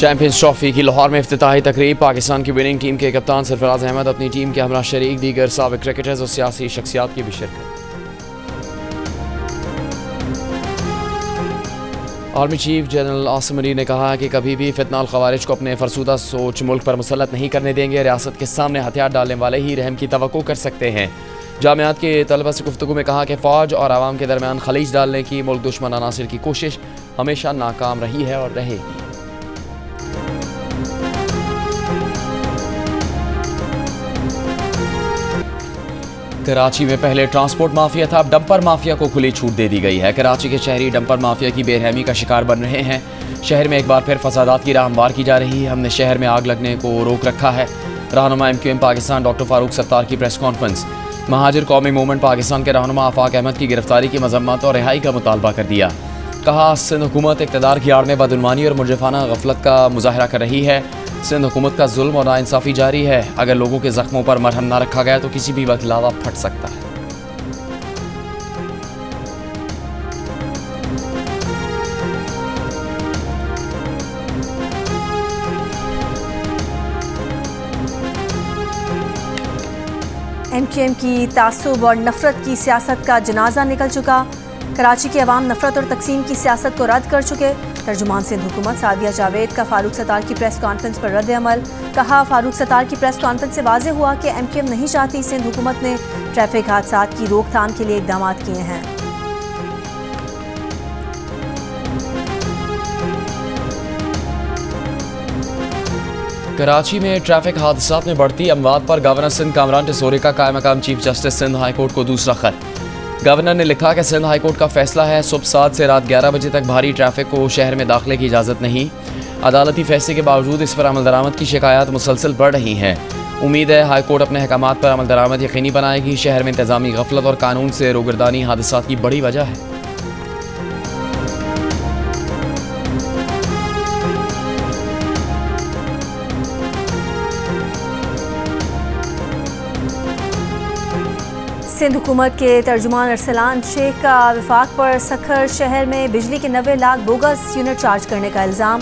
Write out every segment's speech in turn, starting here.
Champions trophy की लाहौर में इफ्तिताही तकरीब। पाकिस्तान की विनिंग टीम के कप्तान सरफराज अहमद अपनी टीम के हमरा शरीक दीगर साबिक क्रिकेटर्स और सियासी शख्सियात की भी शिरकत। Army chief general Asim Munir ने कहा कि कभी भी फितनाल खवारिज को अपने फरसूदा सोच मुल्क पर मुसल्लत नहीं करने देंगे। रियासत के सामने हथियार डालने वाले ही रहम की तवक्को कर सकते हैं। जामियात के तलबा से गुफ्तगू में कहा कि फ़ौज और आवाम के दरमियान खलीज डालने की मुल्क दुश्मन अनासिर की कोशिश हमेशा नाकाम रही है और रहेगी। कराची में पहले ट्रांसपोर्ट माफिया था, अब डंपर माफिया को खुली छूट दे दी गई है। कराची के शहरी डंपर माफिया की बेरहमी का शिकार बन रहे हैं। शहर में एक बार फिर फसादात की राह हमवार की जा रही है। हमने शहर में आग लगने को रोक रखा है। रहनुमा MQM पाकिस्तान डॉक्टर फारूक सत्तार की प्रेस कॉन्फ्रेंस। महाजिर कौमी मूवमेंट पाकिस्तान के रहनुमा आफाक अहमद की गिरफ्तारी की मजम्मत और रिहाई का मुतालबा कर दिया। कहा सिंध हुकूमत इक़्तिदार की आड़ में बदउनवानी और मुजरिफाना गफलत का मुजाहरा कर रही है। सिंध हुकूमत का जुल्म और नाइंसाफ़ी जारी है। अगर लोगों के जख्मों पर मरहम ना रखा गया तो किसी भी वक्त लावा फट सकता है। MQM की तासुब और नफरत की सियासत का जनाजा निकल चुका। कराची के अवाम नफरत और तकसीम की सियासत को रद्द कर चुके। तर्जुमान सिंध हुकूमत सादिया जावेद का फारूक सत्तार की प्रेस कॉन्फ्रेंस पर रद्द अमल। कहा फारूक सत्तार की प्रेस कॉन्फ्रेंस से वाज़ेह हुआ कि MQM नहीं चाहती। सिंध हुकूमत ने ट्रैफिक हादसात की रोकथाम के लिए इक़दाम किए हैं। कराची में ट्रैफिक हादसात में बढ़ती अमवात पर गवर्नर सिंध कामरान टिसोरी का कायम मकाम chief justice Sindh high court को दूसरा खत। गवर्नर ने लिखा कि सिंध हाई कोर्ट का फैसला है, सुबह 7 से रात 11 बजे तक भारी ट्रैफिक को शहर में दाखिले की इजाज़त नहीं। अदालती फैसले के बावजूद इस पर अमल दरामद की शिकायत मुसलसल बढ़ रही हैं। उम्मीद है हाई कोर्ट अपने अहकामात पर अमल दरामद यकीनी बनाएगी। शहर में इंतजामी गफलत और कानून से रोगर्दानी हादसात की बड़ी वजह है। सिंध हुकूमत के तर्जुमान अरसलान शेख का वफाक पर सखर शहर में बिजली के 90 लाख बोगस यूनिट चार्ज करने का इल्ज़ाम।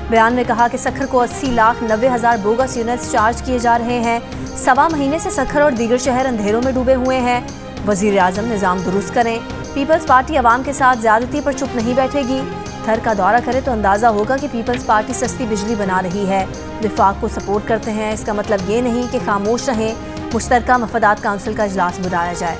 बयान में कहा कि सखर को 80,90,000 बोगस यूनिट्स चार्ज किए जा रहे हैं। 1.25 महीने से सखर और दीगर शहर अंधेरों में डूबे हुए हैं। वज़ीर आज़म निज़ाम दुरुस्त करें। पीपल्स पार्टी अवाम के साथ ज़्यादती पर चुप नहीं बैठेगी। थर का दौरा करे तो अंदाज़ा होगा कि पीपल्स पार्टी सस्ती बिजली बना रही है। वफाक को सपोर्ट करते हैं, इसका मतलब ये नहीं कि खामोश रहें। मुश्तरका मफादात काउंसिल का इजलास बुलाया जाए।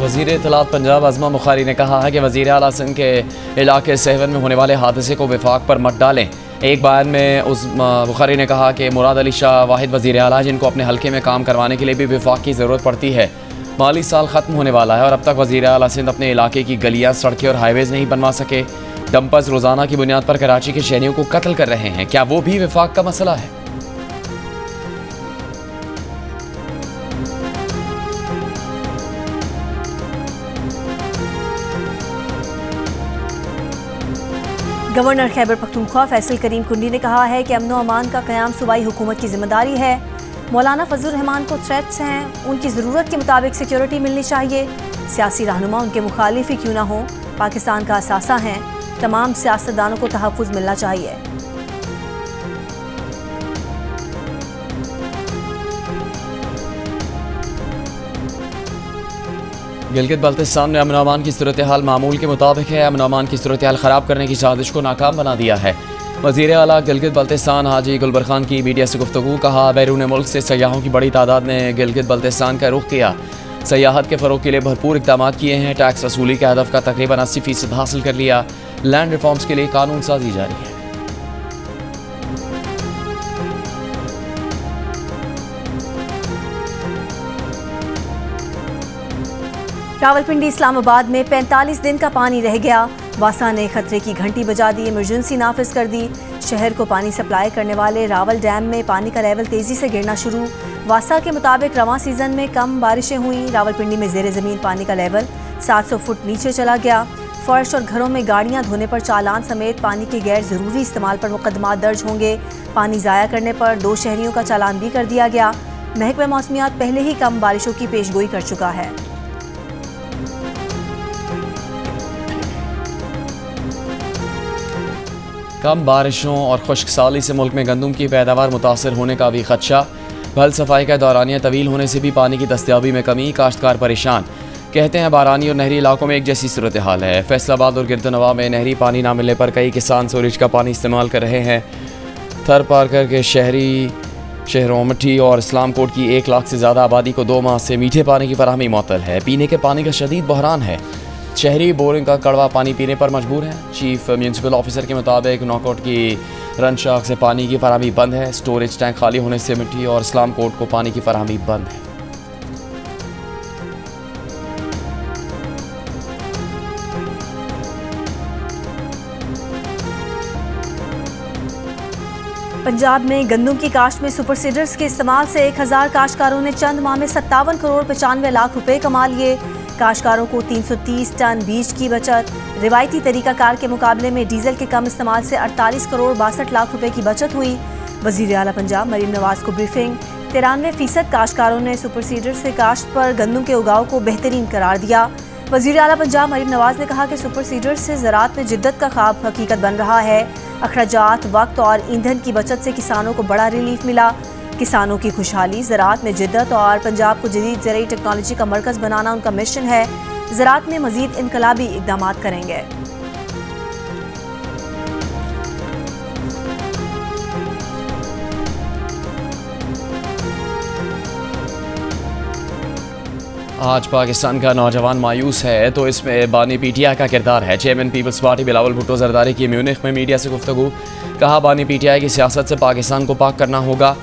वज़ीर इत्तलात पंजाब अज़मा बुखारी ने कहा है कि वज़ीर आला सिंध के इलाके सहवन में होने वाले हादसे को वफाक पर मत डालें। एक बयान में उस बुखारी ने कहा कि मुराद अली शाह वाहिद वज़ीर आला जिनको अपने हल्के में काम करवाने के लिए भी वफाक की ज़रूरत पड़ती है। माली साल ख़त्म होने वाला है और अब तक वज़ीर आला सिंध अपने इलाके की गलियाँ, सड़कें और हाईवेज़ नहीं बनवा सके। डंपर्स रोज़ाना की बुनियाद पर कराची के शहरियों को कत्ल कर रहे हैं। क्या वो भी वफाक का मसला है? गवर्नर खैबर पख्तूनख्वा फैसल करीम कुंडी ने कहा है कि अमन व अमान का क़याम सूबाई हुकूमत की जिम्मेदारी है। मौलाना फजलुर रहमान को थ्रेट्स हैं, उनकी ज़रूरत के मुताबिक सिक्योरिटी मिलनी चाहिए। सियासी रहनुमा उनके मुखालिफ ही क्यों ना हो, पाकिस्तान का असासा हैं। तमाम सियासतदानों को तहफ़्फ़ुज़ मिलना चाहिए। गिलगित बल्तिस्तान में अमन अमान की सूरत हाल मामूल के मुताबिक है। अमन अमान की सूरत हाल ख़राब करने की साजिश को नाकाम बना दिया है। वज़ीर आला गिलगित बल्तिस्तान हाजी गुलबर खान की मीडिया से गुफ्तगू। कहा बैरून मुल्क से सयाहों की बड़ी तादाद ने गिलगित बल्तिस्तान का रुख किया। सयाहत के फ़रोग़ के लिए भरपूर इक़दाम किए हैं। टैक्स वसूली के हदफ का तकरीबन 80% हासिल कर लिया। लैंड रिफॉर्म्स के लिए कानून साजी जारी है। रावलपिंडी इस्लामाबाद में 45 दिन का पानी रह गया। वासा ने खतरे की घंटी बजा दी, इमरजेंसी नाफिज कर दी। शहर को पानी सप्लाई करने वाले रावल डैम में पानी का लेवल तेज़ी से गिरना शुरू। वासा के मुताबिक रवां सीज़न में कम बारिशें हुई। रावलपिंडी में ज़ेरे ज़मीन पानी का लेवल 700 फुट नीचे चला गया। फर्श और घरों में गाड़ियां धोने पर चालान समेत पानी के गैर ज़रूरी इस्तेमाल पर मुकदमा दर्ज होंगे। पानी ज़ाया करने पर 2 शहरियों का चालान भी कर दिया गया। महकमा मौसमियात पहले ही कम बारिशों की पेशगोई कर चुका है। कम बारिशों और खुश्क साली से मुल्क में गंदम की पैदावार मुतासर होने का भी खदशा। फल सफाई का दौरानिया तवील होने से भी पानी की दस्तियाबी में कमी, काश्तकार परेशान। कहते हैं बारानी और नहरी इलाकों में एक जैसी सूरत हाल है। फैसलाबाद और गिरदनवा में नहरी पानी ना मिलने पर कई किसान सूरज का पानी इस्तेमाल कर रहे हैं। थर पारकर के शहरों मठी और इस्लामकोट की 1 लाख से ज़्यादा आबादी को 2 माह से मीठे पानी की फराहमी मुअत्तल है। पीने के पानी का शदीद बहरान है। शहरी बोरिंग का कड़वा पानी पीने पर मजबूर हैं। चीफ म्यूनसिपल ऑफिसर के मुताबिक नौकोट की रन शाख से पानी की फराहमी बंद है। स्टोरेज टैंक खाली होने से मिट्टी और इस्लामकोट को पानी की फराहमी बंद है। पंजाब में गंदम की काश्त में सुपर सीडर्स के इस्तेमाल से 1000 काश्तकारों ने चंद माह में 57 करोड़ 95 लाख रुपए कमा लिए। काश्तकारों को 330 टन बीज की बचत। रिवायती तरीकाकार के मुकाबले में डीजल के कम इस्तेमाल से 48 करोड़ 62 लाख रुपए की बचत हुई। वजीर आला पंजाब मरीम नवाज को ब्रीफिंग। 93% काश्तकारों ने सुपर सीडर से काश्त पर गंदम के उगाव को बेहतरीन करार दिया। वजीर आला पंजाब मरीम नवाज ने कहा कि सुपर सीडर से ज़राअत में जिद्दत का ख्वाब हकीकत बन रहा है। अखराजात, वक्त और ईंधन की बचत से किसानों को बड़ा रिलीफ मिला। किसानों की खुशहाली, ज़राअत में जिद्दत और पंजाब को जदीद ज़राई टेक्नोलॉजी का मरकज़ बनाना उनका मिशन है। ज़राअत में मज़ीद इनकलाबी इक़दामात करेंगे। आज पाकिस्तान का नौजवान मायूस है तो इसमें बानी पीटीआई का किरदार है। चेयरमैन पीपल्स पार्टी बिलावल भुट्टो जरदारी की म्यूनिख में मीडिया से गुफ्तगू। कहा बानी पीटीआई की सियासत से पाकिस्तान को पाक करना होगा।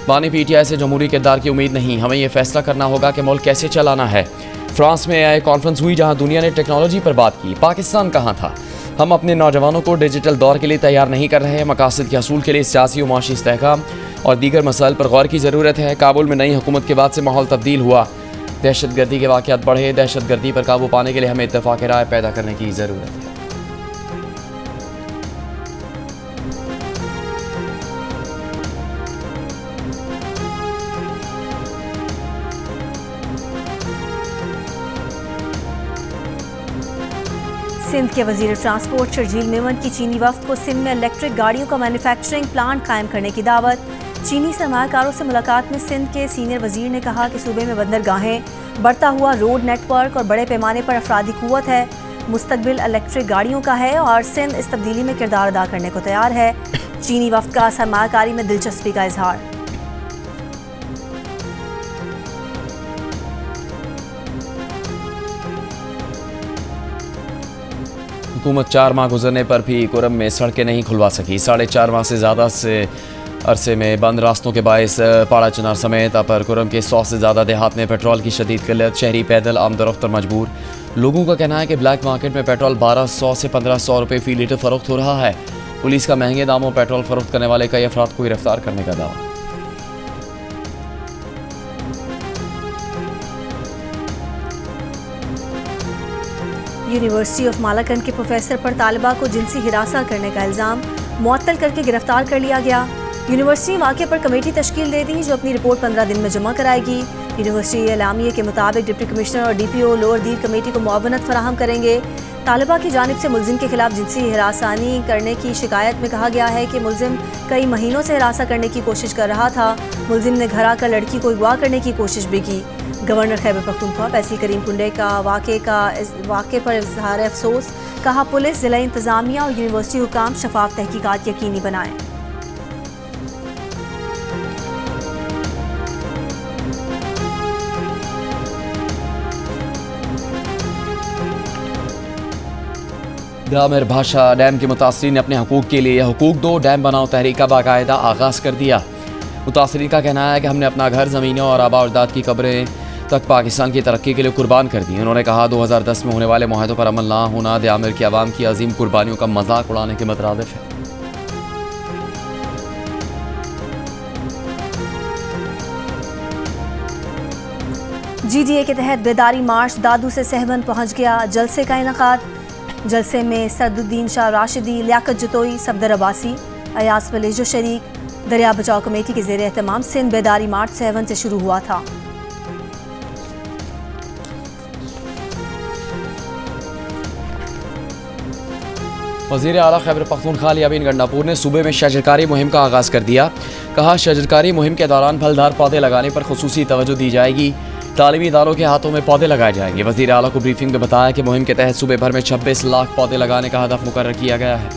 बानी पीटीआई से जमहूरी किरदार की उम्मीद नहीं, हमें यह फैसला करना होगा कि मुल्क कैसे चलाना है। फ्रांस में AI कॉन्फ्रेंस हुई जहां दुनिया ने टेक्नोलॉजी पर बात की। पाकिस्तान कहाँ था? हम अपने नौजवानों को डिजिटल दौर के लिए तैयार नहीं कर रहे हैं। मकासद के हसूल के लिए सियासी और माशी इस्तेहकाम और दीगर मसाइल पर गौर की ज़रूरत है। काबुल में नई हुकूमत के बाद से माहौल तब्दील हुआ। दहशतगर्दी के वाक़यात बढ़े। दहशतगर्दी पर काबू पाने के लिए हमें इत्तेफाक राय पैदा करने की ज़रूरत है। सिंध के वजीर ट्रांसपोर्ट शर्जील मेमन की चीनी वफ्द को सिंध में इलेक्ट्रिक गाड़ियों का मैन्युफैक्चरिंग प्लांट कायम करने की दावत। चीनी सरमायाकारों से मुलाकात में सिंध के सीनियर वजीर ने कहा कि सूबे में बंदरगाहें, बढ़ता हुआ रोड नेटवर्क और बड़े पैमाने पर अफरादी कुव्वत है। मुस्तकबिल इलेक्ट्रिक गाड़ियों का है और सिंध इस तब्दीली में किरदार अदा करने को तैयार है। चीनी वफ्द का सरमायाकारी में दिलचस्पी का इजहार। हुकूमत 4 माह गुजरने पर भी कुरम में सड़कें नहीं खुलवा सकी। 4.5 माह से ज़्यादा से अरसे में बंद रास्तों के बायस पाड़ा चनार समेत अपर कुरम के 100 से ज़्यादा देहात में पेट्रोल की शदीद किल्लत। शहरी पैदल आमदरफ्तर मजबूर। लोगों का कहना है कि ब्लैक मार्केट में पेट्रोल 1200 से 1500 रुपये फ़ी लीटर फ़रोख्त हो रहा है। पुलिस का महंगे दामों पेट्रोल फ़रोख्त करने वाले कई अफराद को गिरफ्तार करने का दावा। यूनिवर्सिटी ऑफ मालाकंड के प्रोफेसर पर तालिबा को जिनसी हिरासा करने का इल्ज़ाम मुअत्तल करके गिरफ्तार कर लिया गया। यूनिवर्सिटी वाक़े पर कमेटी तश्कील दे दी जो अपनी रिपोर्ट 15 दिन में जमा कराएगी। यूनिवर्सिटी एलामिये के मुताबिक डिप्टी कमिश्नर और DPO लोअर दीर कमेटी को मुआवनत फराहम करेंगे। तालिबा की जानिब से मुलजिम के खिलाफ जिनसी हिरासानी करने की शिकायत में कहा गया है कि मुलजिम कई महीनों से हिरासा करने की कोशिश कर रहा था। मुलजिम ने घर आकर लड़की को अगवा करने की कोशिश भी की। गवर्नर खैबर पख्तूनख्वा फैसल करीम कुंडे का वाक़े पर इजहार अफसोस। कहा पुलिस, ज़िला इंतज़ामिया और यूनिवर्सिटी हुकाम शफाफ तहकीकात यकीनी बनाएं। ग्रामीण भाषा डैम के मुतासरीन ने अपने हकूक़ के लिए हुकूक दो डैम बनाओ तहरीक का बाकायदा आगाज़ कर दिया। मुतासरीन का कहना है कि हमने अपना घर, ज़मीनें और आबा अजदाद की कब्रें तक पाकिस्तान की तरक्की के लिए कुर्बान कर दी। उन्होंने कहा 2010 में होने वाले मुआहदों पर अमल ना होना दयामिर की आवाम की अजीम कुर्बानियों का मजाक उड़ाने के मुतरादिफ है। GDA के तहत बेदारी मार्च दादू से सहबंद पहुंच गया। जलसे का इनकाद। जलसे में सरदुद्दीन शाह राशिदी, लियाकत जतोई, सफदर अब्बासी, अयाज पलेजो शरीक, दरिया बचाओ कमेटी के ज़ेर एहतमाम सिंध बेदारी मार्च 7 से शुरू हुआ था। वज़ीर आला खैबर पख्तूनख्वा यामीन गंडापुर ने सूबे में शजरकारी मुहिम का आगाज़ कर दिया। कहा, शजरकारी मुहिम के दौरान फलदार पौधे लगाने पर खुसूसी तवज्जो दी जाएगी। तालीमी इदारों के हाथों में पौधे लगाए जाएंगे। वज़ीर आला को ब्रीफिंग में बताया कि मुहिम के तहत सूबे भर में 26 लाख पौधे लगाने का हदफ मुकर्रर किया गया है।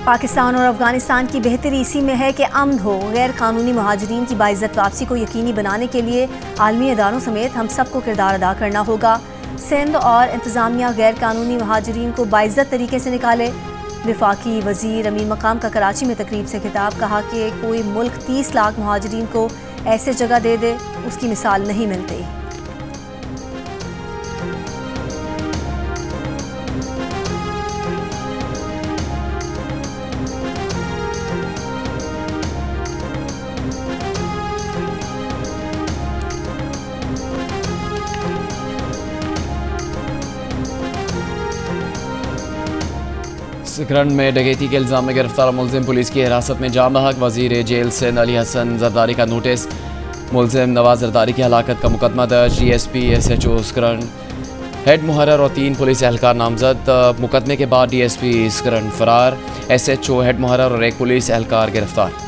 पाकिस्तान और अफगानिस्तान की बेहतरी इसी में है कि अमन हो। गैर कानूनी मुहाजिरीन की बाइज्जत वापसी को यकीनी बनाने के लिए आलमी इदारों समेत हम सबको किरदार अदा करना होगा। सिंध और इंतज़ामिया गैर कानूनी मुहाजिरीन को बाइज्जत तरीके से निकाले। वफाकी वज़ीर अमीन मकाम का कराची में तकरीब से खिताब। कहा कि कोई मुल्क 30 लाख मुहाजिरीन को ऐसे जगह दे दे, उसकी मिसाल नहीं मिलती। सिकरन में डकैती के इल्ज़ाम में गिरफ्तार मुलजिम पुलिस की हिरासत में जाम बहक। वज़ीर जेल सिंध अली हसन जरदारी का नोटिस। मुलजिम नवाज जरदारी की हलाकत का मुकदमा दर्ज। DSP SHO सिकरन हेड मुहर्रर और 3 पुलिस एहलकार नामजद। मुकदमे के बाद DSP सिकरन फरार। SHO हेड मुहर्रर और 1 पुलिस एहलकार गिरफ्तार।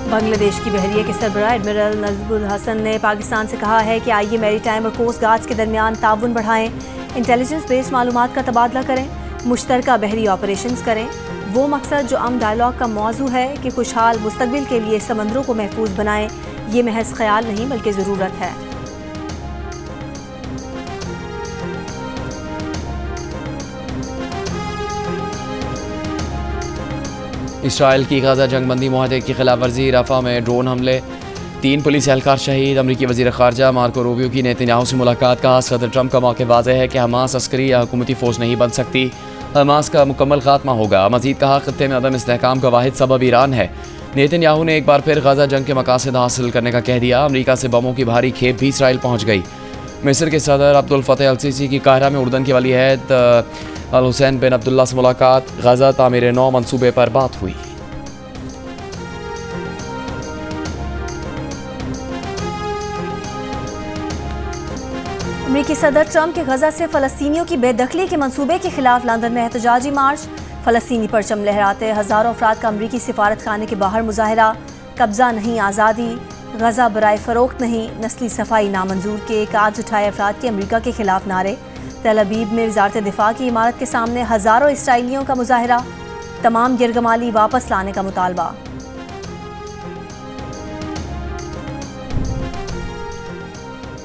बांग्लादेश की बहरिया के सरबराह एडमिरल नजबुल हसन ने पाकिस्तान से कहा है कि आइए मैरीटाइम और कोस्ट गार्ड्स के दरमियान ताउन बढ़ाएं, इंटेलिजेंस बेस्ड मालूमात का तबादला करें, मुश्तरका बहरी ऑपरेशंस करें। वो मकसद जो अमन डायलॉग का मौजू है कि खुशहाल मुस्तकबिल के लिए समंदरों को महफूज बनाएं, ये महज ख्याल नहीं बल्कि ज़रूरत है। इसराइल की गाज़ा जंगबंदी मुआहदे की खिलाफ वर्जी। रफ़ा में ड्रोन हमले, 3 पुलिस एहलकार शहीद। अमरीकी वज़ीर ख़ारजा मार्को रूबियो की नेतन्याहू से मुलाकात। कहा, सदर ट्रंप का मौक़िफ़ वाज़ेह है कि हमास अस्करी या हुकूमती फ़ौज नहीं बन सकती, हमास का मुकम्मल खात्मा होगा। मज़ीद कहा, ख़ित्ते में अदम इस्तेहकाम का वाहिद सबब ईरान है। नेतन्याहू ने एक बार फिर गाज़ा जंग के मकासद हासिल करने का कह दिया। अमरीका से बमों की भारी खेप भी इसराइल पहुँच गई। मिस्र के सदर अब्दुल फ़तह अल सीसी की काहिरा में उर्दन की वली अहद अल हुसैन बिन अब्दुल्ला से मुलाकात। गाज़ा तामीर 9 मनसूबे पर बात हुई। अमरीकी सदर ट्रंप के गजा से फ़लस्तीनियों की बेदखली के मंसूबे के खिलाफ लंदन में एहतजाजी मार्च। फ़लस्तीनी परचम लहराते हज़ारों अफराद का अमरीकी सिफारत खाने के बाहर मुजाहरा। कब्ज़ा नहीं आज़ादी, गजा बराए फ़रोख्त नहीं, नस्ली सफाई नामंजूर के काज उठाए अफराद के अमरीका के खिलाफ नारे। तेल अवीव में वज़ारत दिफा की इमारत के सामने हज़ारों इसराइलियों का मुजाहरा। तमाम यरगमाली वापस लाने का मुतालबा।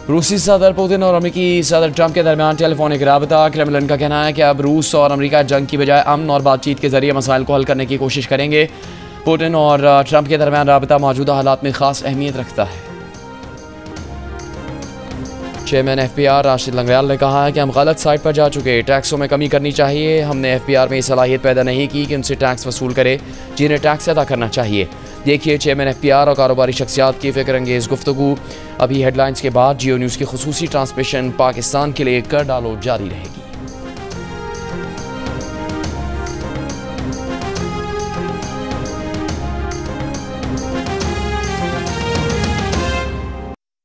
रूसी सदर पुतिन और अमरीकी सदर ट्रंप के दरमियान टेलीफोनिक राबता। क्रेमलिन का कहना है कि अब रूस और अमरीका जंग की बजाय अमन और बातचीत के जरिए मसाइल को हल करने की कोशिश करेंगे। पुतिन और ट्रंप के दरमियान राबता मौजूदा हालात में खास अहमियत रखता है। चेयरमैन FBR राशिद लंगयाल ने कहा है कि हम गलत साइड पर जा चुके, टैक्सों में कमी करनी चाहिए। हमने FBR में ये सलाहियत पैदा नहीं की कि उनसे टैक्स वसूल करे जिन्हें टैक्स अदा करना चाहिए। देखिए चेयरमैन FBR और कारोबारी शख्सियात की फ़िक्र अंगेज़ गुफ्तगू। अभी हेडलाइंस के बाद जियो न्यूज़ की खुसूसी ट्रांसमिशन पाकिस्तान के लिए कर डालो जारी रहेगी।